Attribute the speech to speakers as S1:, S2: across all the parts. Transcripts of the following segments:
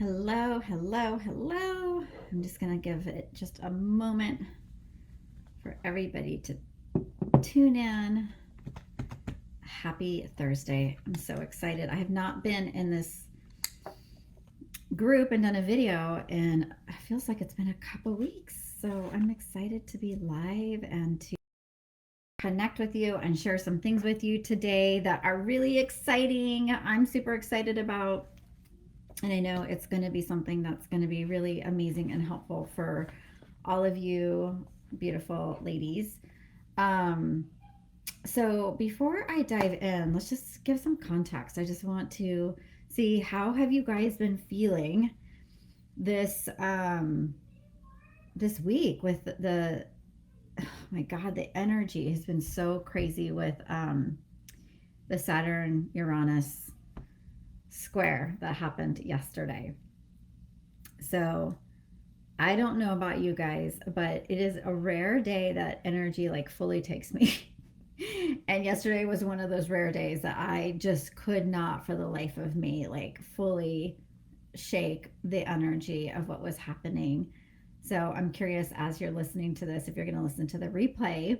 S1: Hello, hello, hello. I'm just going to give it just a moment for everybody to tune in. Happy Thursday. I'm so excited. I have not been in this group and done a video, and it feels like it's been a couple weeks. So I'm excited to be live and to connect with you and share some things with you today that are really exciting. I'm super excited about. And I know it's going to be something that's going to be really amazing and helpful for all of you beautiful ladies. Um, so before I dive in, let's just give some context. I just want to see, how have you guys been feeling this this week with oh my God, the energy has been so crazy with the Saturn Uranus square that happened yesterday. So I don't know about you guys, but it is a rare day that energy like fully takes me. And yesterday was one of those rare days that I just could not for the life of me like fully shake the energy of what was happening. So I'm curious, as you're listening to this, if you're going to listen to the replay,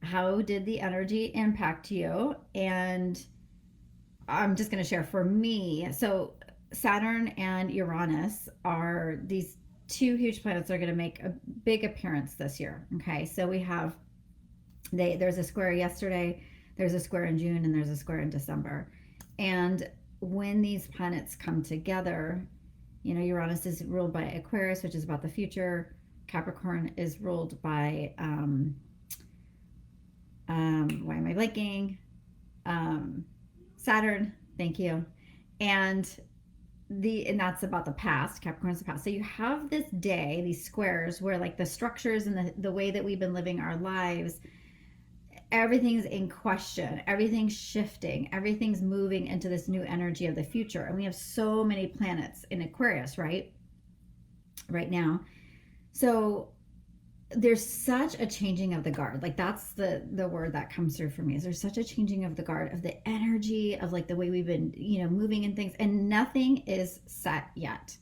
S1: how did the energy impact you? And I'm just going to share for me. So Saturn and Uranus are these two huge planets that are going to make a big appearance this year. Okay, so we have there's a square yesterday, there's a square in June, and there's a square in December. And when these planets come together, you know, Uranus is ruled by Aquarius, which is about the future. Capricorn is ruled by why am I blanking? Saturn, thank you. And that's about the past. Capricorn's the past. So you have this day, these squares where like the structures and the way that we've been living our lives, everything's in question, everything's shifting, everything's moving into this new energy of the future. And we have so many planets in Aquarius, right now. So there's such a changing of the guard. Like that's the word that comes through for me, is there's such a changing of the guard of the energy of like the way we've been, you know, moving in things, and nothing is set yet.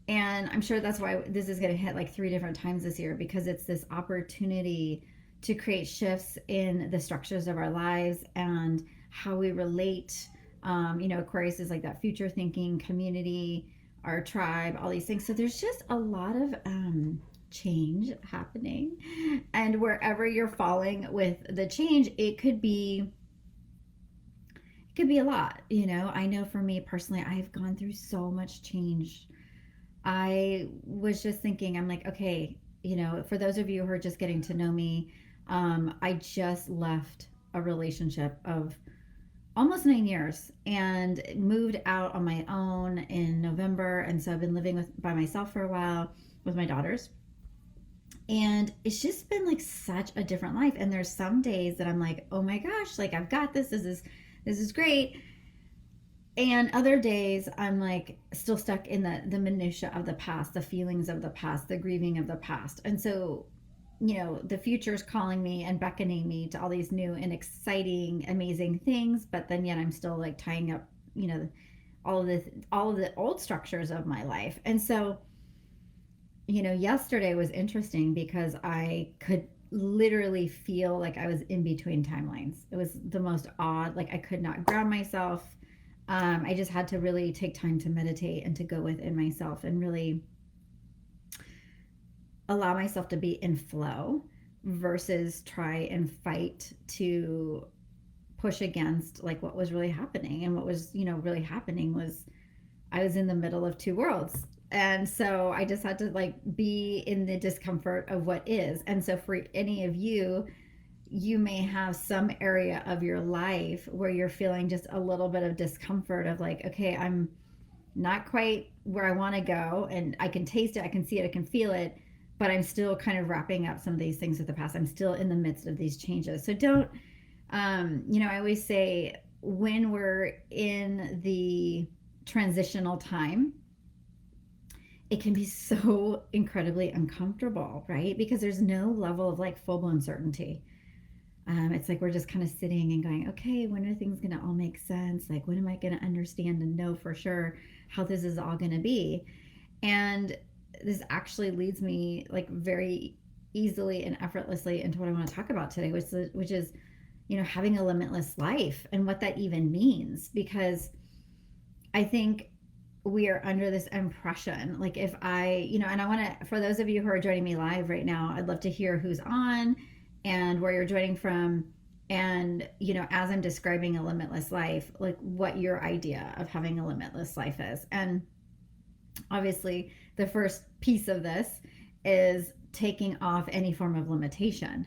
S1: And I'm sure that's why this is going to hit like 3 different times this year, because it's this opportunity to create shifts in the structures of our lives and how we relate. You know, Aquarius is like that future thinking community, our tribe, all these things. So there's just a lot of change happening, and wherever you're falling with the change, it could be a lot. You know, I know for me personally, I've gone through so much change. I was just thinking, I'm like, okay, you know, for those of you who are just getting to know me, I just left a relationship of almost 9 years and moved out on my own in November. And so I've been living by myself for a while with my daughters. And it's just been like such a different life. And there's some days that I'm like, oh my gosh, like I've got this. This is great. And other days I'm like still stuck in the minutia of the past, the feelings of the past, the grieving of the past. And so, you know, the future is calling me and beckoning me to all these new and exciting, amazing things. But then yet I'm still like tying up, you know, all of the old structures of my life. And so, you know, yesterday was interesting because I could literally feel like I was in between timelines. It was the most odd, like I could not ground myself. I just had to really take time to meditate and to go within myself and really allow myself to be in flow versus try and fight to push against like what was really happening. And what was, you know, really happening was I was in the middle of two worlds. And so I just had to like be in the discomfort of what is. And so for any of you, you may have some area of your life where you're feeling just a little bit of discomfort of like, okay, I'm not quite where I want to go, and I can taste it, I can see it, I can feel it, but I'm still kind of wrapping up some of these things with the past. I'm still in the midst of these changes. So don't, you know, I always say when we're in the transitional time, it can be so incredibly uncomfortable, right? Because there's no level of like full blown certainty. It's like we're just kind of sitting and going, okay, when are things going to all make sense? Like, when am I going to understand and know for sure how this is all going to be? And this actually leads me like very easily and effortlessly into what I want to talk about today, which is having a limitless life and what that even means. Because I think we are under this impression, like if and I want to, for those of you who are joining me live right now, I'd love to hear who's on and where you're joining from. And, as I'm describing a limitless life, like what your idea of having a limitless life is. And obviously, the first piece of this is taking off any form of limitation.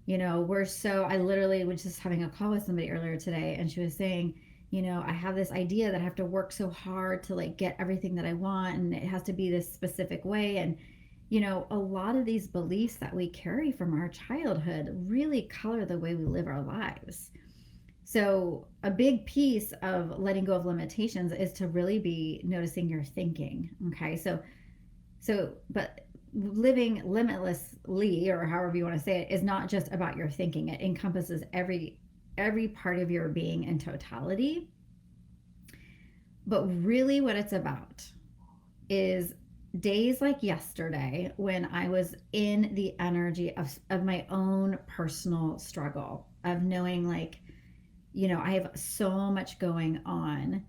S1: I literally was just having a call with somebody earlier today, and she was saying, I have this idea that I have to work so hard to like get everything that I want, and it has to be this specific way. And, a lot of these beliefs that we carry from our childhood really color the way we live our lives. So, a big piece of letting go of limitations is to really be noticing your thinking. Okay. But living limitlessly, or however you want to say it, is not just about your thinking. It encompasses every part of your being in totality. But really what it's about is days like yesterday when I was in the energy of my own personal struggle of knowing like, I have so much going on.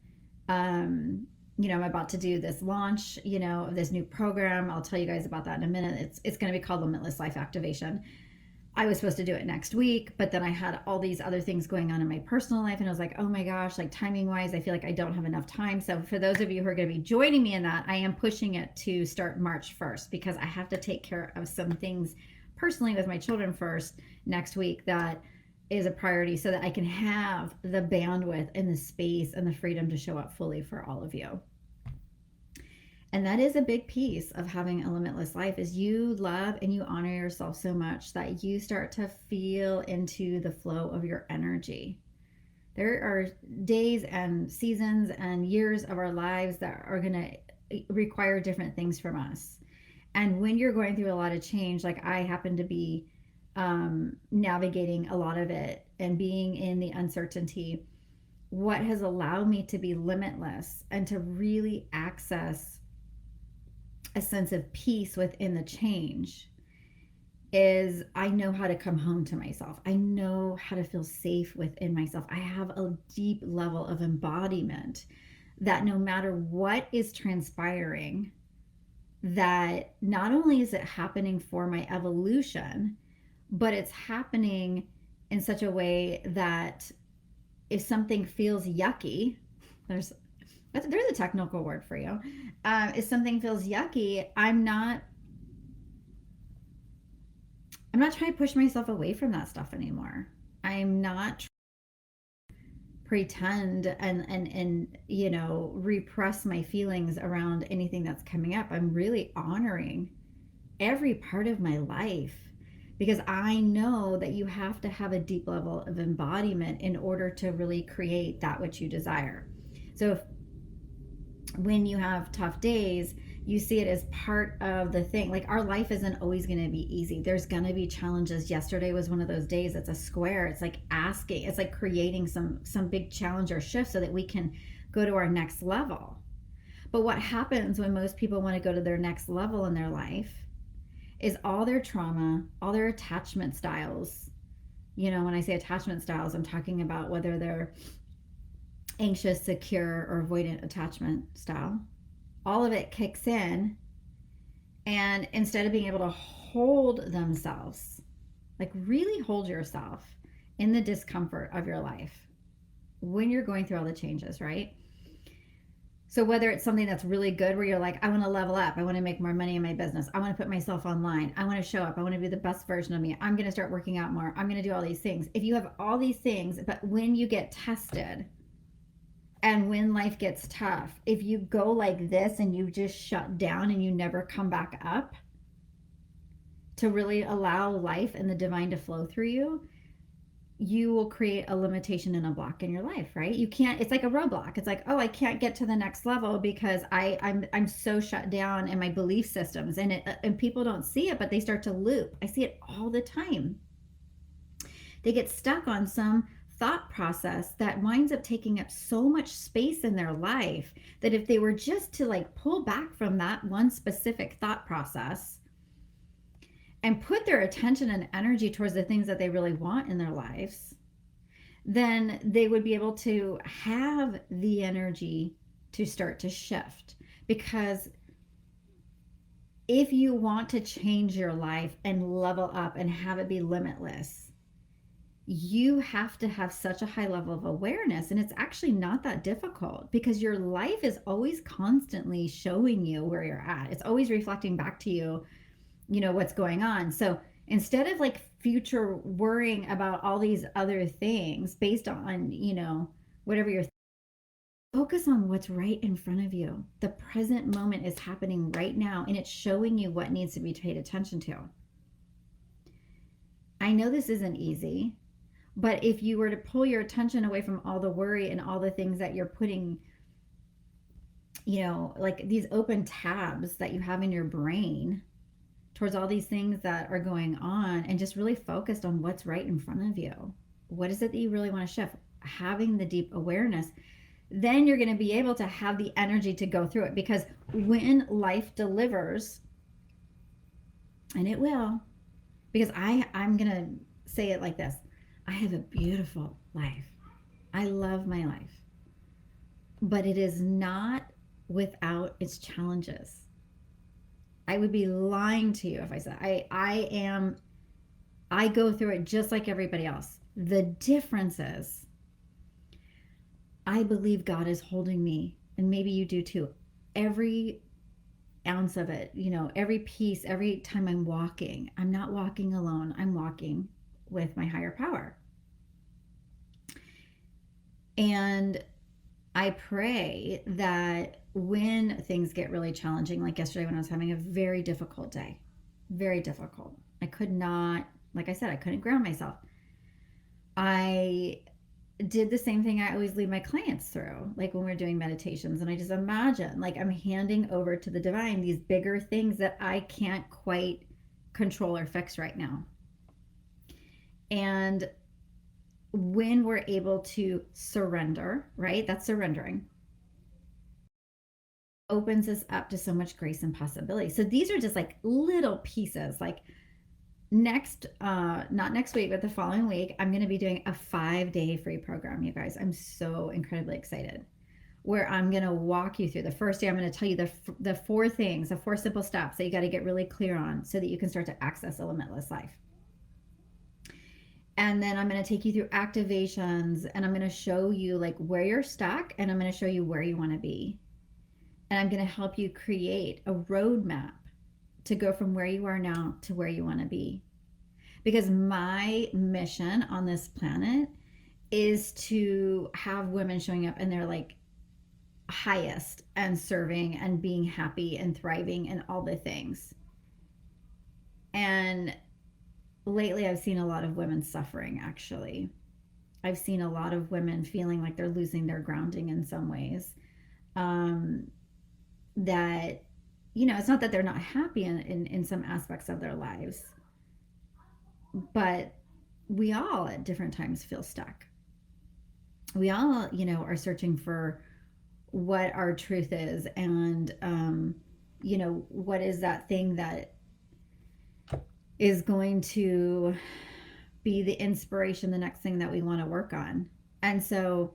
S1: I'm about to do this launch, of this new program. I'll tell you guys about that in a minute. It's going to be called Limitless Life Activation. I was supposed to do it next week, but then I had all these other things going on in my personal life. And I was like, oh my gosh, like timing wise, I feel like I don't have enough time. So for those of you who are going to be joining me in that, I am pushing it to start March 1st because I have to take care of some things personally with my children first next week. That is a priority so that I can have the bandwidth and the space and the freedom to show up fully for all of you. And that is a big piece of having a limitless life, is you love and you honor yourself so much that you start to feel into the flow of your energy. There are days and seasons and years of our lives that are going to require different things from us. And when you're going through a lot of change, like I happen to be navigating a lot of it and being in the uncertainty, what has allowed me to be limitless and to really access a sense of peace within the change is I know how to come home to myself. I know how to feel safe within myself. I have a deep level of embodiment that no matter what is transpiring, that not only is it happening for my evolution, but it's happening in such a way that if something feels yucky, there's a technical word for you. If something feels yucky, I'm not trying to push myself away from that stuff anymore. I'm not pretend and repress my feelings around anything that's coming up. I'm really honoring every part of my life because I know that you have to have a deep level of embodiment in order to really create that which you desire. So when you have tough days, you see it as part of the thing. Like our life isn't always going to be easy. There's going to be challenges. Yesterday was one of those days. It's a square. It's like creating some big challenge or shift so that we can go to our next level. But what happens when most people want to go to their next level in their life is all their trauma, all their attachment styles. When I say attachment styles, I'm talking about whether they're anxious, secure, or avoidant attachment style. All of it kicks in, and instead of being able to hold themselves, like really hold yourself in the discomfort of your life when you're going through all the changes, right? So whether it's something that's really good where you're like, I want to level up, I want to make more money in my business, I want to put myself online, I want to show up, I want to be the best version of me, I'm going to start working out more, I'm going to do all these things. If you have all these things, but when you get tested and when life gets tough, if you go like this and you just shut down and you never come back up to really allow life and the divine to flow through you, you will create a limitation and a block in your life, right? You can't, it's like a roadblock. It's like, oh, I can't get to the next level because I'm so shut down in my belief systems, and people don't see it, but they start to loop. I see it all the time. They get stuck on some thought process that winds up taking up so much space in their life that if they were just to like pull back from that one specific thought process and put their attention and energy towards the things that they really want in their lives, then they would be able to have the energy to start to shift. Because if you want to change your life and level up and have it be limitless, you have to have such a high level of awareness. And it's actually not that difficult because your life is always constantly showing you where you're at. It's always reflecting back to you, what's going on. So instead of like future worrying about all these other things based on, whatever you're, focus on what's right in front of you. The present moment is happening right now, and it's showing you what needs to be paid attention to. I know this isn't easy, but if you were to pull your attention away from all the worry and all the things that you're putting, like these open tabs that you have in your brain towards all these things that are going on, and just really focused on what's right in front of you. What is it that you really want to shift? Having the deep awareness, then you're going to be able to have the energy to go through it. Because when life delivers, and it will, because I'm going to say it like this: I have a beautiful life. I love my life. But it is not without its challenges. I would be lying to you if I said I go through it just like everybody else. The difference is I believe God is holding me, and maybe you do too. Every ounce of it, every piece, every time I'm walking, I'm not walking alone. I'm walking with my higher power. And I pray that when things get really challenging, like yesterday when I was having a very difficult day, very difficult. I could not, like I said, I couldn't ground myself. I did the same thing I always lead my clients through, like when we're doing meditations. And I just imagine like I'm handing over to the divine these bigger things that I can't quite control or fix right now. And when we're able to surrender, right? That's surrendering. Opens us up to so much grace and possibility. So these are just like little pieces. Like not next week, but the following week, I'm going to be doing a 5-day free program, you guys. I'm so incredibly excited, where I'm going to walk you through. The first day, I'm going to tell you the 4 things, the 4 simple steps that you got to get really clear on so that you can start to access a limitless life. And then I'm going to take you through activations, and I'm going to show you like where you're stuck, and I'm going to show you where you want to be. And I'm going to help you create a roadmap to go from where you are now to where you want to be. Because my mission on this planet is to have women showing up and they're like highest and serving and being happy and thriving and all the things. And lately I've seen a lot of women suffering, actually. I've seen a lot of women feeling like they're losing their grounding in some ways. That, it's not that they're not happy in some aspects of their lives, but we all at different times feel stuck. We all, are searching for what our truth is, and, what is that thing that is going to be the inspiration, the next thing that we want to work on. And so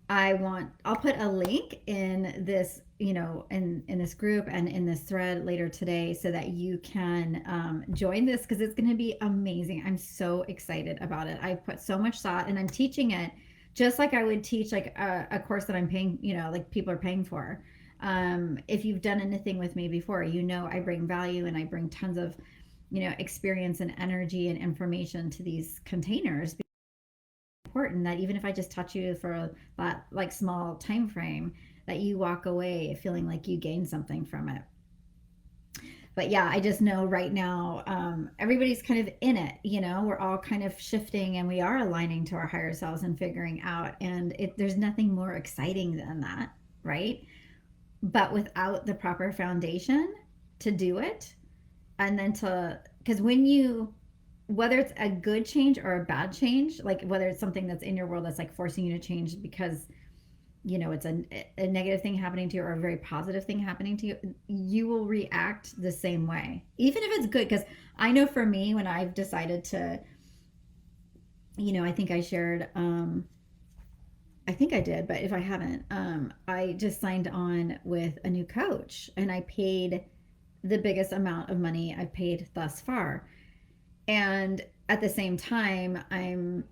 S1: I'll put a link in this, in this group and in this thread later today so that you can join this, because it's going to be amazing. I'm so excited about it. I've put so much thought, and I'm teaching it just like I would teach like a course that I'm paying, like people are paying for. If you've done anything with me before, I bring value, and I bring tons of, experience and energy and information to these containers. Important that even if I just touch you for that like small time frame, that you walk away feeling like you gained something from it. But yeah, I just know right now, everybody's kind of in it, we're all kind of shifting, and we are aligning to our higher selves and figuring out, and there's nothing more exciting than that, right? But without the proper foundation to do it, and then because when you whether it's a good change or a bad change, like whether it's something that's in your world that's like forcing you to change because it's a negative thing happening to you or a very positive thing happening to you, you will react the same way, even if it's good. Because I know for me, when I've decided to, I think I shared, I think I did, but if I haven't, I just signed on with a new coach and I paid the biggest amount of money I've paid thus far. And at the same time, I'm,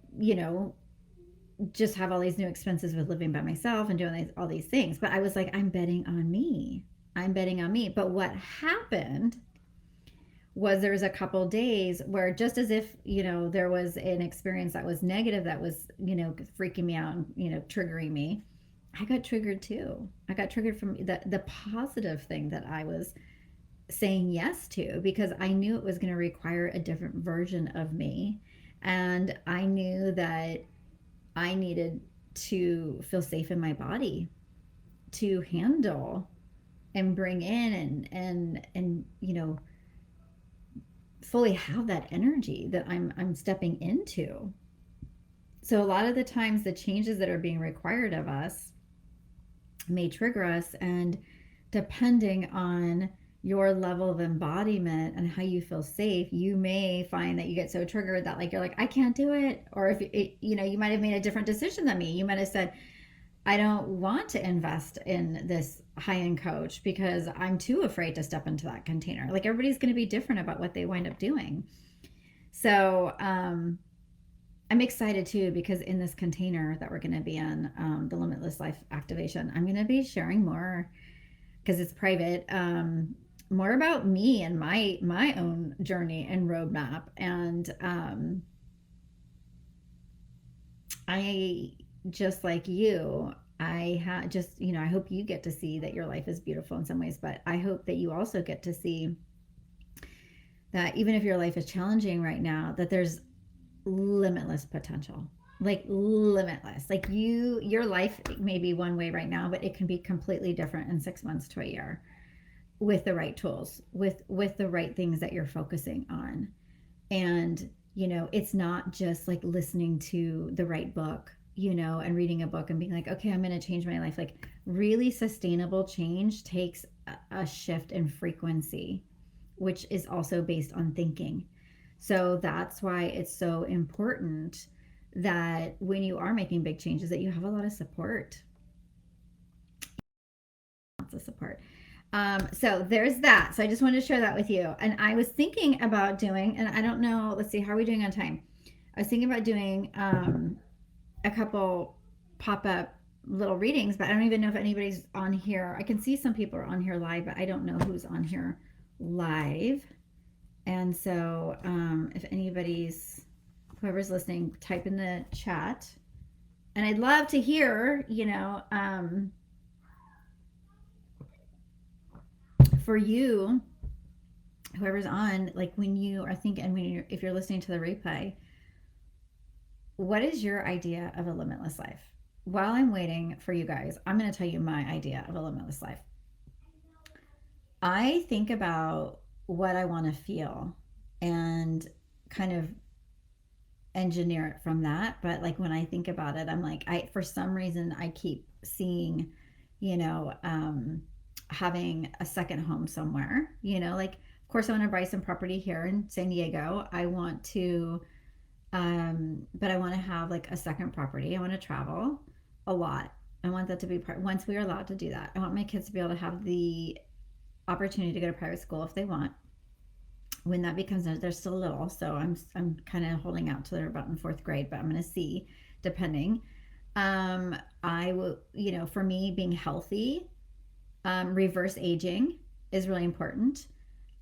S1: just have all these new expenses with living by myself and doing all these things. But I was like, I'm betting on me. I'm betting on me. But what happened was there was a couple days where just as if, there was an experience that was negative that was, freaking me out and, triggering me, I got triggered too. I got triggered from the positive thing that I was saying yes to because I knew it was going to require a different version of me. And I knew that I needed to feel safe in my body to handle and bring in and fully have that energy that I'm stepping into. So a lot of the times the changes that are being required of us may trigger us, and depending on your level of embodiment and how you feel safe, you may find that you get so triggered that like you're like, I can't do it. Or if you might have made a different decision than me. You might have said, I don't want to invest in this high-end coach because I'm too afraid to step into that container. Like everybody's going to be different about what they wind up doing. So I'm excited too because in this container that we're going to be in, the Limitless Life activation, I'm going to be sharing more because it's private. More about me and my own journey and roadmap, and I just like you. I just I hope you get to see that your life is beautiful in some ways, but I hope that you also get to see that even if your life is challenging right now, that there's limitless potential. Like limitless. Like your life may be one way right now, but it can be completely different in 6 months to a year with the right tools, with the right things that you're focusing on. And it's not just like listening to the right book, and reading a book and being like, okay, I'm going to change my life. Like really sustainable change takes a shift in frequency, which is also based on thinking. So that's why it's so important that when you are making big changes that you have a lot of support. Lots of support. So there's that. So I just wanted to share that with you. And I was thinking about doing, and I don't know, let's see, how are we doing on time? I was thinking about doing a couple pop-up little readings, but I don't even know if anybody's on here. I can see some people are on here live, but I don't know who's on here live. And so if whoever's listening, type in the chat. And I'd love to hear, for you, whoever's on, like when you are thinking, if you're listening to the replay, what is your idea of a limitless life? While I'm waiting for you guys, I'm going to tell you my idea of a limitless life. I think about what I want to feel and kind of engineer it from that. But like when I think about it, I'm like, for some reason, I keep seeing, having a second home somewhere, like, of course, I want to buy some property here in San Diego. I want to, but I want to have like a second property. I want to travel a lot. I want that to be once we are allowed to do that. I want my kids to be able to have the opportunity to go to private school if they want. When that becomes, they're still little, so I'm kind of holding out till they're about in 4th grade, but I'm going to see, depending. I will, for me, being healthy, reverse aging is really important.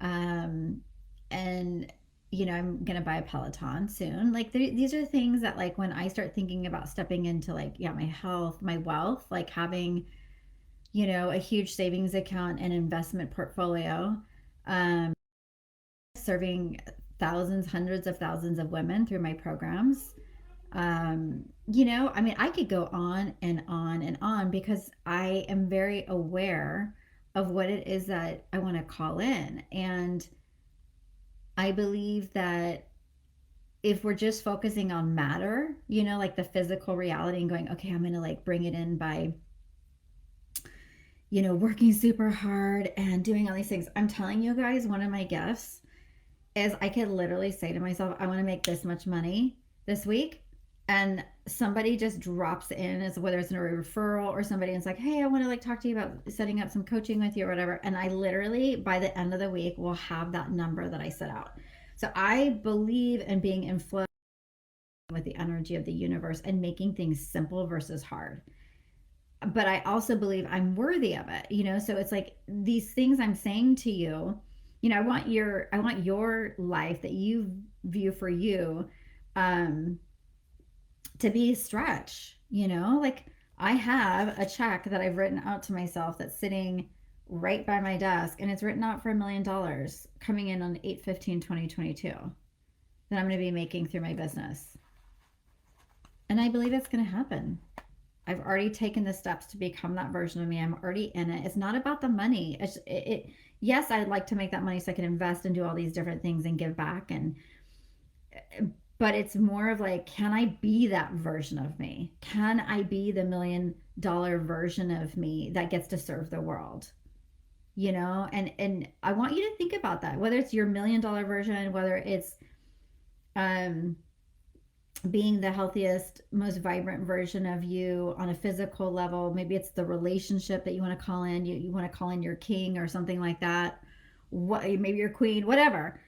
S1: And I'm going to buy a Peloton soon. Like these are things that like when I start thinking about stepping into like, my health, my wealth, like having, a huge savings account and investment portfolio, serving thousands, hundreds of thousands of women through my programs. I could go on and on and on because I am very aware of what it is that I want to call in. And I believe that if we're just focusing on matter, like the physical reality and going, okay, I'm going to like bring it in by, working super hard and doing all these things. I'm telling you guys, one of my gifts is I could literally say to myself, I want to make this much money this week. And somebody just drops in, as whether it's a referral or somebody, and it's like, hey, I want to like talk to you about setting up some coaching with you or whatever. And I literally, by the end of the week, will have that number that I set out. So I believe in being in flow with the energy of the universe and making things simple versus hard. But I also believe I'm worthy of it. So it's like these things I'm saying to you, I want your life that you view for you um to be a stretch. Like I have a check that I've written out to myself that's sitting right by my desk, and it's written out for $1 million coming in on 8/15/2022 that I'm going to be making through my business. And I believe it's going to happen. I've already taken the steps to become that version of me. I'm already in it. It's not about the money. Yes, I'd like to make that money so I can invest and do all these different things and give back, but it's more of like, can I be that version of me? Can I be the $1 million version of me that gets to serve the world? And I want you to think about that. Whether it's your $1 million version, whether it's um being the healthiest, most vibrant version of you on a physical level. Maybe it's the relationship that you want to call in. You want to call in your king or something like that. Maybe your queen, whatever.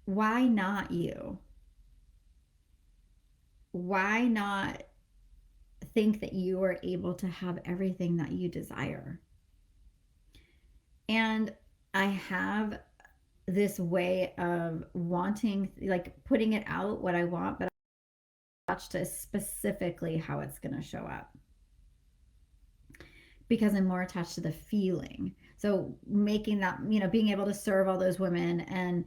S1: Why not you? Why not think that you are able to have everything that you desire? And I have this way of wanting, like putting it out what I want, but I watch to specifically how it's going to show up, because I'm more attached to the feeling. So making that, being able to serve all those women and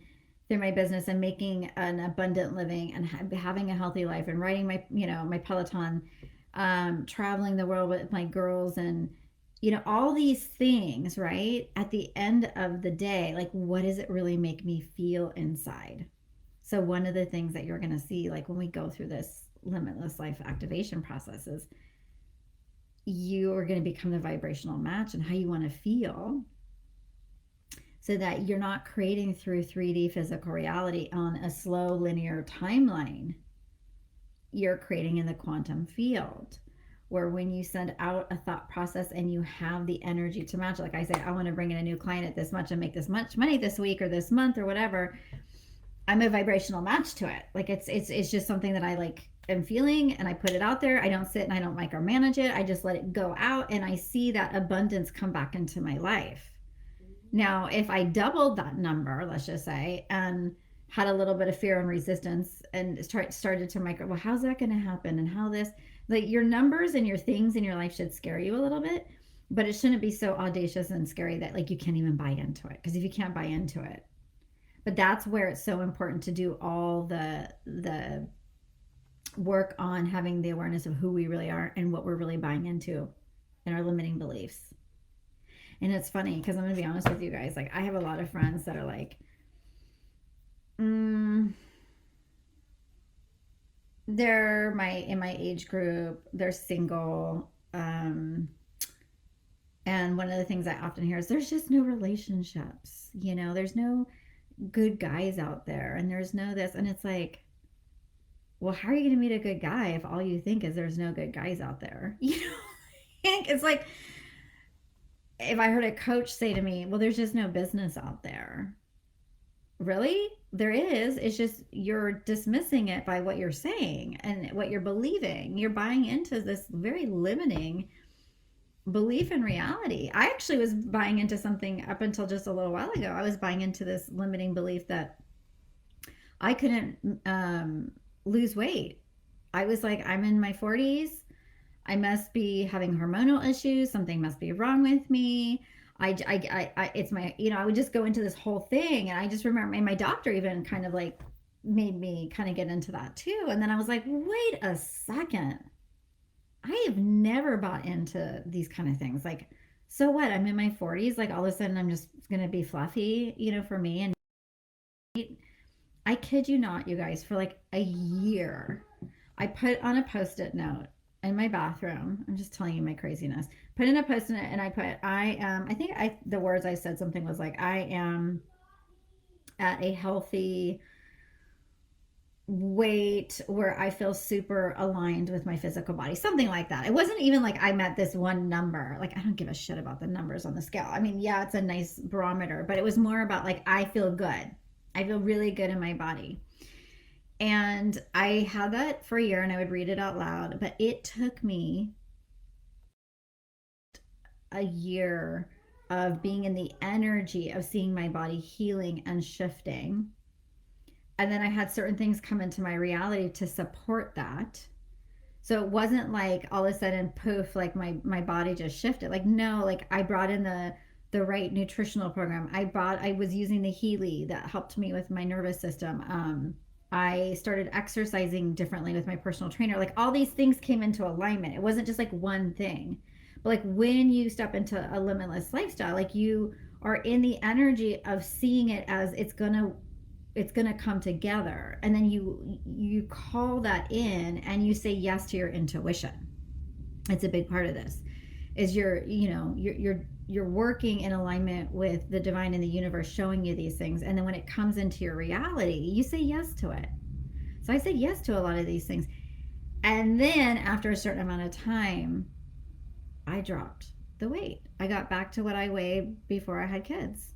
S1: through my business and making an abundant living and having a healthy life and riding my Peloton, traveling the world with my girls and, all these things, right? At the end of the day, like, what does it really make me feel inside? So one of the things that you're going to see, like when we go through this limitless life activation process, is you are going to become the vibrational match and how you want to feel, so that you're not creating through 3D physical reality on a slow linear timeline. You're creating in the quantum field, where when you send out a thought process and you have the energy to match, like I say, I want to bring in a new client at this much and make this much money this week or this month or whatever, I'm a vibrational match to it. Like it's just something that I like am feeling, and I put it out there. I don't sit and I don't micromanage it. I just let it go out, and I see that abundance come back into my life. Now, if I doubled that number, let's just say, and had a little bit of fear and resistance and started to micro, well, how's that going to happen? And how this, like, your numbers and your things in your life should scare you a little bit, but it shouldn't be so audacious and scary that like you can't even buy into it. Because if you can't buy into it, but that's where it's so important to do all the work on having the awareness of who we really are and what we're really buying into and our limiting beliefs. And it's funny because I'm going to be honest with you guys. Like, I have a lot of friends that are like, they're in my age group, they're single. And one of the things I often hear is there's just no relationships. There's no good guys out there, and there's no this. And it's like, well, how are you going to meet a good guy if all you think is there's no good guys out there? It's like, if I heard a coach say to me, well, there's just no business out there. Really? There is. It's just you're dismissing it by what you're saying and what you're believing. You're buying into this very limiting belief in reality. I actually was buying into something up until just a little while ago. I was buying into this limiting belief that I couldn't lose weight. I was like, I'm in my 40s. I must be having hormonal issues. Something must be wrong with me. It's my, I would just go into this whole thing. And I just remember, and my doctor even kind of like made me kind of get into that too. And then I was like, wait a second. I have never bought into these kind of things. Like, so what? I'm in my 40s. Like, all of a sudden, I'm just going to be fluffy, for me. And I kid you not, you guys, for like a year, I put on a post-it note in my bathroom. I'm just telling you my craziness. Put in a post-it note and I put, I am, I think the words I said something was like, I am at a healthy weight where I feel super aligned with my physical body, something like that. It wasn't even like I met this one number. Like, I don't give a shit about the numbers on the scale. I mean, yeah, it's a nice barometer, but it was more about like, I feel good. I feel really good in my body. And I had that for a year and I would read it out loud, but it took me a year of being in the energy of seeing my body healing and shifting. And then I had certain things come into my reality to support that. So it wasn't like all of a sudden poof, like my body just shifted. Like no, like I brought in the right nutritional program. I was using the Healy that helped me with my nervous system. I started exercising differently with my personal trainer. Like all these things came into alignment. It wasn't just like one thing. But like when you step into a limitless lifestyle, like you are in the energy of seeing it as it's gonna come together, and then you call that in and you say yes to your intuition. It's a big part of this is you're working in alignment with the divine and the universe showing you these things, and then when it comes into your reality you say yes to it. So I said yes to a lot of these things, and then after a certain amount of time I dropped the weight. I got back to what I weighed before I had kids.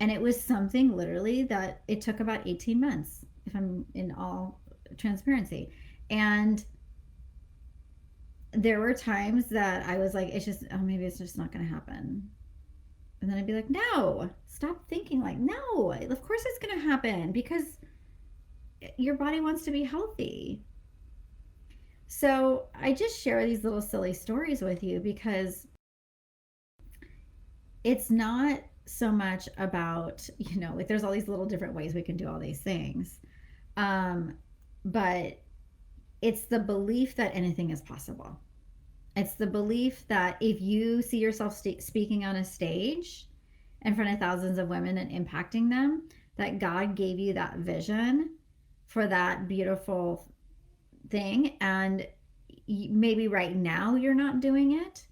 S1: And it was something literally that it took about 18 months, if I'm in all transparency. And there were times that I was like, it's just, oh, maybe it's just not going to happen. And then I'd be like, no, stop thinking like, no, of course it's going to happen because your body wants to be healthy. So I just share these little silly stories with you because it's not so much about, like there's all these little different ways we can do all these things. Um, but it's the belief that anything is possible. It's the belief that if you see yourself speaking on a stage in front of thousands of women and impacting them, that God gave you that vision for that beautiful thing. And maybe right now you're not doing it,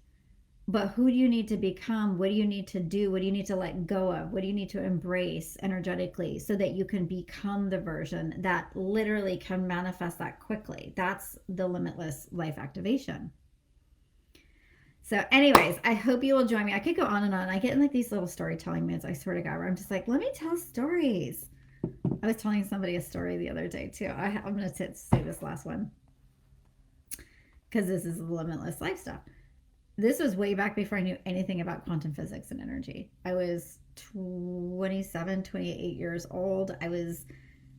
S1: but who do you need to become? What do you need to do? What do you need to let go of? What do you need to embrace energetically so that you can become the version that literally can manifest that quickly? That's the limitless life activation. So, anyways, I hope you will join me. I could go on and on. I get in like these little storytelling moods, I swear to God, where I'm just like, let me tell stories. I was telling somebody a story the other day too. I'm going to say this last one because this is the limitless life stuff. This was way back before I knew anything about quantum physics and energy. I was 27, 28 years old. I was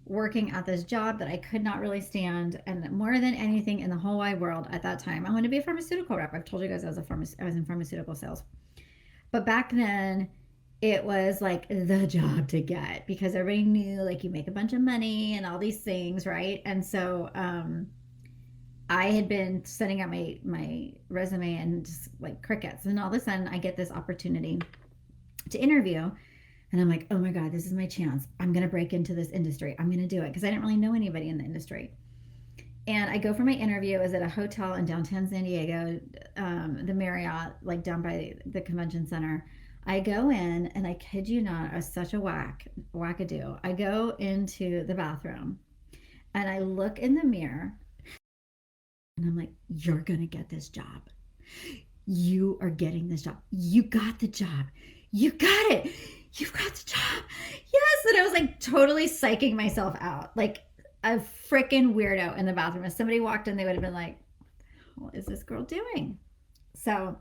S1: working at this job that I could not really stand. And more than anything in the whole wide world at that time, I wanted to be a pharmaceutical rep. I've told you guys I was in pharmaceutical sales. But back then, it was like the job to get because everybody knew like you make a bunch of money and all these things, right? And so I had been sending out my resume and just like crickets. And all of a sudden, I get this opportunity to interview. And I'm like, oh my God, this is my chance. I'm going to break into this industry. I'm going to do it because I didn't really know anybody in the industry. And I go for my interview. It was at a hotel in downtown San Diego, the Marriott, like down by the convention center. I go in, and I kid you not, I was such a wackadoo. I go into the bathroom and I look in the mirror and I'm like, you're going to get this job. You are getting this job. You got the job. You got it. You've got the job. Yes. And I was like totally psyching myself out. Like a freaking weirdo in the bathroom. If somebody walked in, they would have been like, what is this girl doing? So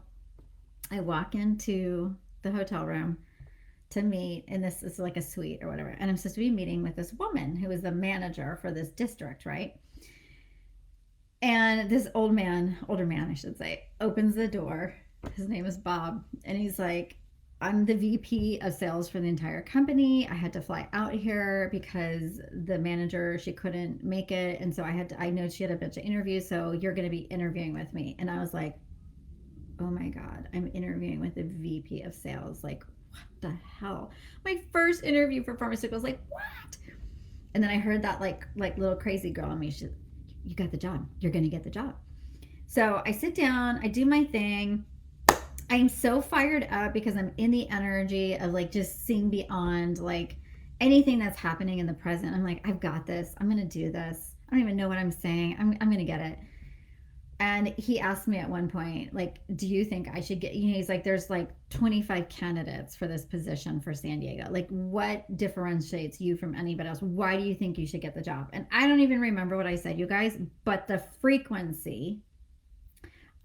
S1: I walk into the hotel room to meet, and this is like a suite or whatever. And I'm supposed to be meeting with this woman who is the manager for this district, right? And this older man, I should say, opens the door. His name is Bob. And he's like, I'm the VP of sales for the entire company. I had to fly out here because the manager, she couldn't make it. And so I know she had a bunch of interviews. So you're going to be interviewing with me. And I was like, oh my God, I'm interviewing with the VP of sales. Like, what the hell? My first interview for pharmaceuticals. Like, what? And then I heard that like little crazy girl in me. You got the job. You're gonna get the job. So I sit down, I do my thing. I'm so fired up because I'm in the energy of like just seeing beyond like anything that's happening in the present. I'm like, I've got this. I'm gonna do this. I don't even know what I'm saying. I'm gonna get it. And he asked me at one point, like, do you think I should get, he's like, there's like 25 candidates for this position for San Diego. Like, what differentiates you from anybody else? Why do you think you should get the job? And I don't even remember what I said, you guys, but the frequency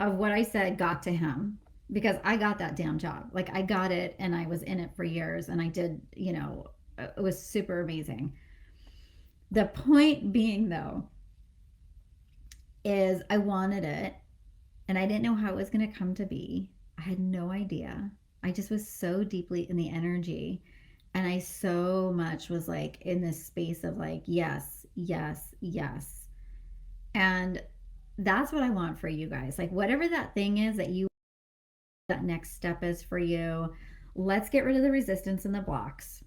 S1: of what I said got to him because I got that damn job. Like, I got it and I was in it for years and I did, it was super amazing. The point being, though, is I wanted it and I didn't know how it was going to come to be. I had no idea. I just was so deeply in the energy and I so much was like in this space of like, yes, yes, yes. And that's what I want for you guys. Like, whatever that thing is that you, that next step is for you, let's get rid of the resistance and the blocks.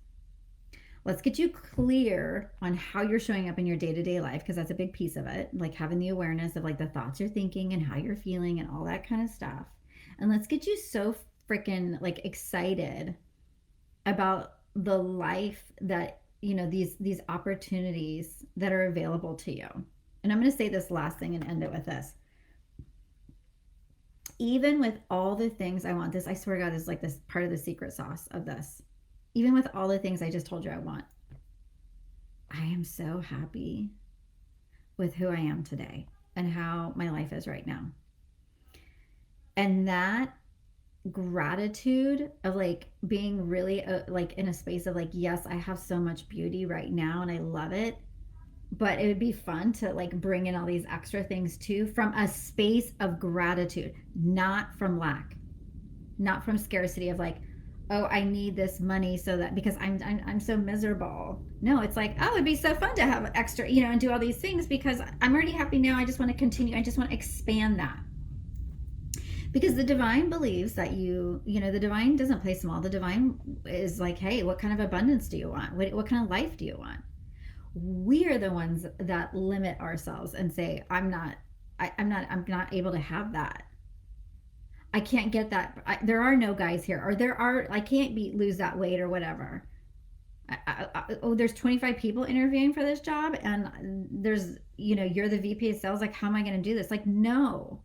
S1: Let's get you clear on how you're showing up in your day-to-day life because that's a big piece of it, like having the awareness of like the thoughts you're thinking and how you're feeling and all that kind of stuff. And let's get you so freaking like excited about the life that these opportunities that are available to you. And I'm going to say this last thing and end it with this. Even with all the things I want, this I swear to God is like this part of the secret sauce of this. Even with all the things I just told you I want, I am so happy with who I am today and how my life is right now. And that gratitude of like being really like in a space of like, yes, I have so much beauty right now and I love it. But it would be fun to like bring in all these extra things too from a space of gratitude, not from lack, not from scarcity of like, oh, I need this money so that because I'm so miserable. No, it's like, oh, it'd be so fun to have extra, and do all these things because I'm already happy now. I just want to continue. I just want to expand that. Because the divine believes that the divine doesn't play small. The divine is like, hey, what kind of abundance do you want? What kind of life do you want? We are the ones that limit ourselves and say, I'm not able to have that. I can't get that. There are no guys here, or I can't lose that weight or whatever. There's 25 people interviewing for this job, and there's, you're the VP of sales. Like, how am I going to do this? Like, no,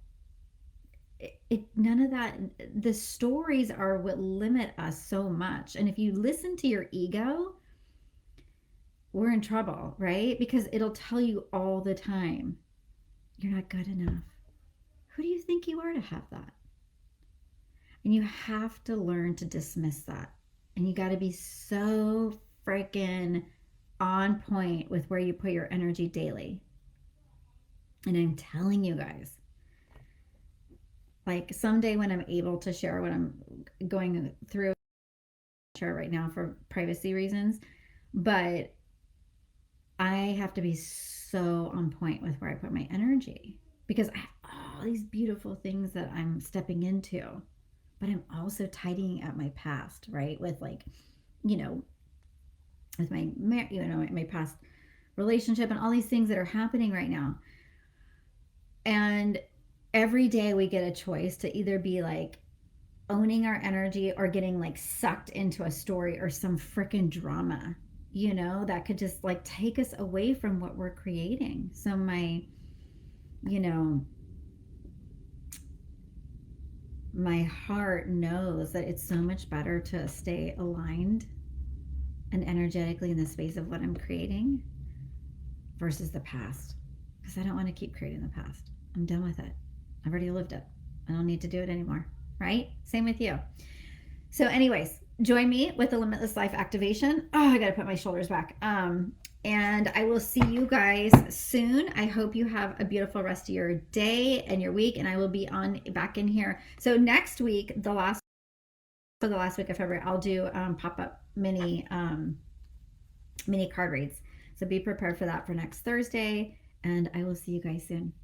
S1: none of that. The stories are what limit us so much. And if you listen to your ego, we're in trouble, right? Because it'll tell you all the time, you're not good enough. Who do you think you are to have that? And you have to learn to dismiss that. And you got to be so freaking on point with where you put your energy daily. And I'm telling you guys, like someday when I'm able to share what I'm going through, share right now for privacy reasons, but I have to be so on point with where I put my energy because I have all these beautiful things that I'm stepping into, but I'm also tidying up my past, right? With like, with my past relationship and all these things that are happening right now. And every day we get a choice to either be like owning our energy or getting like sucked into a story or some freaking drama, that could just like take us away from what we're creating. So my heart knows that it's so much better to stay aligned and energetically in the space of what I'm creating versus the past. Because I don't want to keep creating the past. I'm done with it. I've already lived it. I don't need to do it anymore. Right? Same with you. So anyways, join me with the Limitless Life activation. Oh, I got to put my shoulders back. And I will see you guys soon. I hope you have a beautiful rest of your day and your week. And I will be back in here. So next week, the last week of February, I'll do pop-up mini card reads. So be prepared for that for next Thursday. And I will see you guys soon.